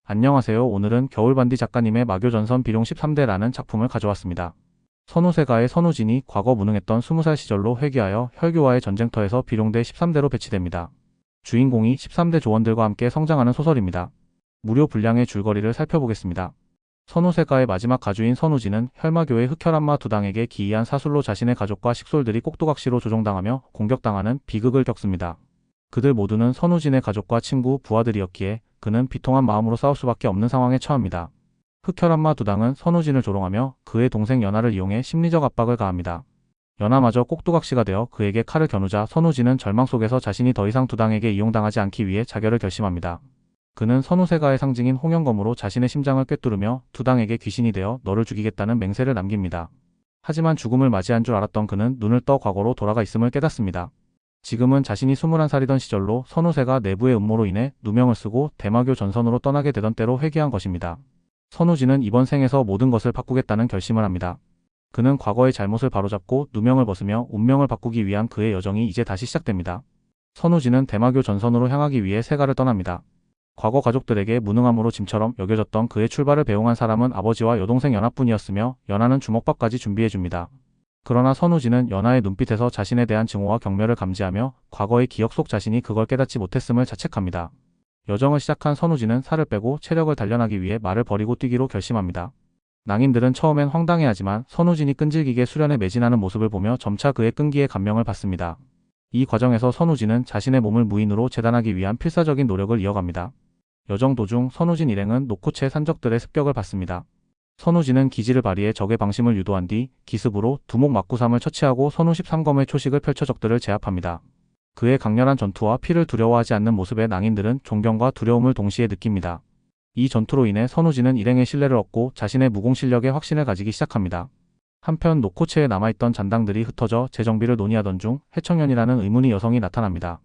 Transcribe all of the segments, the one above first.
안녕하세요. 오늘은 겨울반디 작가님의 마교전선 비룡 13대라는 작품을 가져왔습니다. 선우세가의 선우진이 과거 무능했던 20살 시절로 회귀하여 혈교와의 전쟁터에서 비룡대 13대로 배치됩니다. 주인공이 13대 조원들과 함께 성장하는 소설입니다. 무료 분량의 줄거리를 살펴보겠습니다. 선우세가의 마지막 가주인 선우진은 혈마교의 흑혈안마 두 당에게 기이한 사술로 자신의 가족과 식솔들이 꼭두각시로 조종당하며 공격당하는 비극을 겪습니다. 그들 모두는 선우진의 가족과 친구, 부하들이었기에 그는 비통한 마음으로 싸울 수밖에 없는 상황에 처합니다. 흑혈안마 두 당은 선우진을 조롱하며 그의 동생 연하를 이용해 심리적 압박을 가합니다. 연하마저 꼭두각시가 되어 그에게 칼을 겨누자 선우진은 절망 속에서 자신이 더 이상 두 당에게 이용당하지 않기 위해 자결을 결심합니다. 그는 선우세가의 상징인 홍영검으로 자신의 심장을 꿰뚫으며 두 당에게 귀신이 되어 너를 죽이겠다는 맹세를 남깁니다. 하지만 죽음을 맞이한 줄 알았던 그는 눈을 떠 과거로 돌아가 있음을 깨닫습니다. 지금은 자신이 21살이던 시절로 선우세가 내부의 음모로 인해 누명을 쓰고 대마교 전선으로 떠나게 되던 때로 회귀한 것입니다. 선우진은 이번 생에서 모든 것을 바꾸겠다는 결심을 합니다. 그는 과거의 잘못을 바로잡고 누명을 벗으며 운명을 바꾸기 위한 그의 여정이 이제 다시 시작됩니다. 선우진은 대마교 전선으로 향하기 위해 세가를 떠납니다. 과거 가족들에게 무능함으로 짐처럼 여겨졌던 그의 출발을 배웅한 사람은 아버지와 여동생 연하뿐이었으며 연하는 주먹밥까지 준비해줍니다. 그러나 선우진은 연하의 눈빛에서 자신에 대한 증오와 경멸을 감지하며 과거의 기억 속 자신이 그걸 깨닫지 못했음을 자책합니다. 여정을 시작한 선우진은 살을 빼고 체력을 단련하기 위해 말을 버리고 뛰기로 결심합니다. 낭인들은 처음엔 황당해하지만 선우진이 끈질기게 수련에 매진하는 모습을 보며 점차 그의 끈기에 감명을 받습니다. 이 과정에서 선우진은 자신의 몸을 무인으로 재단하기 위한 필사적인 노력을 이어갑니다. 여정 도중 선우진 일행은 노코체 산적들의 습격을 받습니다. 선우진은 기지를 발휘해 적의 방심을 유도한 뒤 기습으로 두목 막구삼을 처치하고 선우 13검의 초식을 펼쳐 적들을 제압합니다. 그의 강렬한 전투와 피를 두려워하지 않는 모습에 낭인들은 존경과 두려움을 동시에 느낍니다. 이 전투로 인해 선우진은 일행의 신뢰를 얻고 자신의 무공 실력에 확신을 가지기 시작합니다. 한편 노코체에 남아있던 잔당들이 흩어져 재정비를 논의하던 중 해청년이라는 의문의 여성이 나타납니다.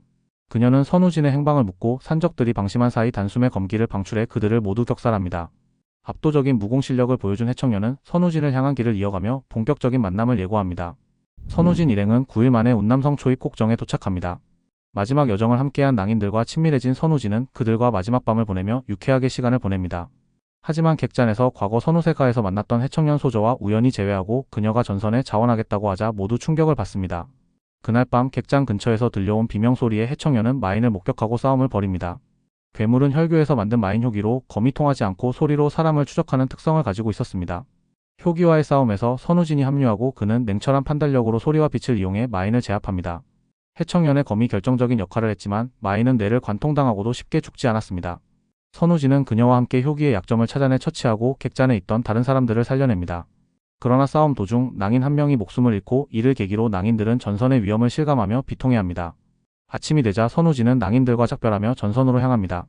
그녀는 선우진의 행방을 묻고 산적들이 방심한 사이 단숨에 검기를 방출해 그들을 모두 격살합니다. 압도적인 무공 실력을 보여준 해청년은 선우진을 향한 길을 이어가며 본격적인 만남을 예고합니다. 선우진 일행은 9일 만에 운남성 초입 꼭정에 도착합니다. 마지막 여정을 함께한 낭인들과 친밀해진 선우진은 그들과 마지막 밤을 보내며 유쾌하게 시간을 보냅니다. 하지만 객잔에서 과거 선우세가에서 만났던 해청년 소저와 우연히 재회하고 그녀가 전선에 자원하겠다고 하자 모두 충격을 받습니다. 그날 밤 객잔 근처에서 들려온 비명소리에 해청년은 마인을 목격하고 싸움을 벌입니다. 괴물은 혈교에서 만든 마인 효기로 검이 통하지 않고 소리로 사람을 추적하는 특성을 가지고 있었습니다. 효기와의 싸움에서 선우진이 합류하고 그는 냉철한 판단력으로 소리와 빛을 이용해 마인을 제압합니다. 해청년의 검이 결정적인 역할을 했지만 마인은 뇌를 관통당하고도 쉽게 죽지 않았습니다. 선우진은 그녀와 함께 효기의 약점을 찾아내 처치하고 객잔에 있던 다른 사람들을 살려냅니다. 그러나 싸움 도중 낭인 한 명이 목숨을 잃고 이를 계기로 낭인들은 전선의 위험을 실감하며 비통해합니다. 아침이 되자 선우진은 낭인들과 작별하며 전선으로 향합니다.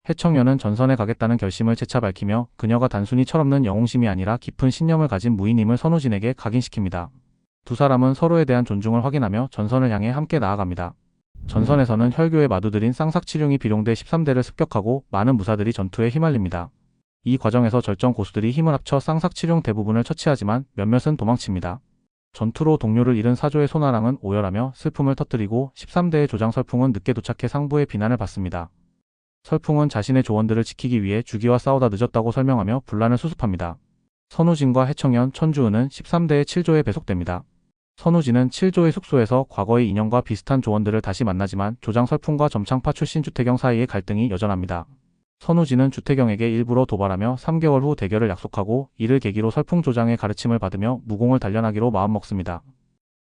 해청년은 전선에 가겠다는 결심을 재차 밝히며 그녀가 단순히 철없는 영웅심이 아니라 깊은 신념을 가진 무인임을 선우진에게 각인시킵니다. 두 사람은 서로에 대한 존중을 확인하며 전선을 향해 함께 나아갑니다. 전선에서는 혈교의 마두들인 쌍삭치룡이 비룡대 13대를 습격하고 많은 무사들이 전투에 휘말립니다. 이 과정에서 절정 고수들이 힘을 합쳐 쌍삭치룡 대부분을 처치하지만 몇몇은 도망칩니다. 전투로 동료를 잃은 사조의 소나랑은 오열하며 슬픔을 터뜨리고 13대의 조장 설풍은 늦게 도착해 상부의 비난을 받습니다. 설풍은 자신의 조원들을 지키기 위해 주기와 싸우다 늦었다고 설명하며 분란을 수습합니다. 선우진과 해청년, 천주은은 13대의 7조에 배속됩니다. 선우진은 7조의 숙소에서 과거의 인연과 비슷한 조원들을 다시 만나지만 조장 설풍과 점창파 출신 주태경 사이의 갈등이 여전합니다. 선우진은 주태경에게 일부러 도발하며 3개월 후 대결을 약속하고 이를 계기로 설풍 조장의 가르침을 받으며 무공을 단련하기로 마음먹습니다.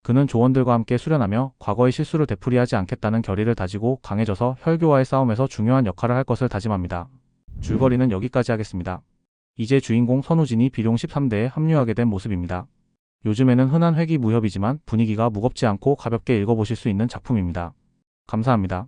그는 조원들과 함께 수련하며 과거의 실수를 되풀이하지 않겠다는 결의를 다지고 강해져서 혈교와의 싸움에서 중요한 역할을 할 것을 다짐합니다. 줄거리는 여기까지 하겠습니다. 이제 주인공 선우진이 비룡 13대에 합류하게 된 모습입니다. 요즘에는 흔한 회귀 무협이지만 분위기가 무겁지 않고 가볍게 읽어보실 수 있는 작품입니다. 감사합니다.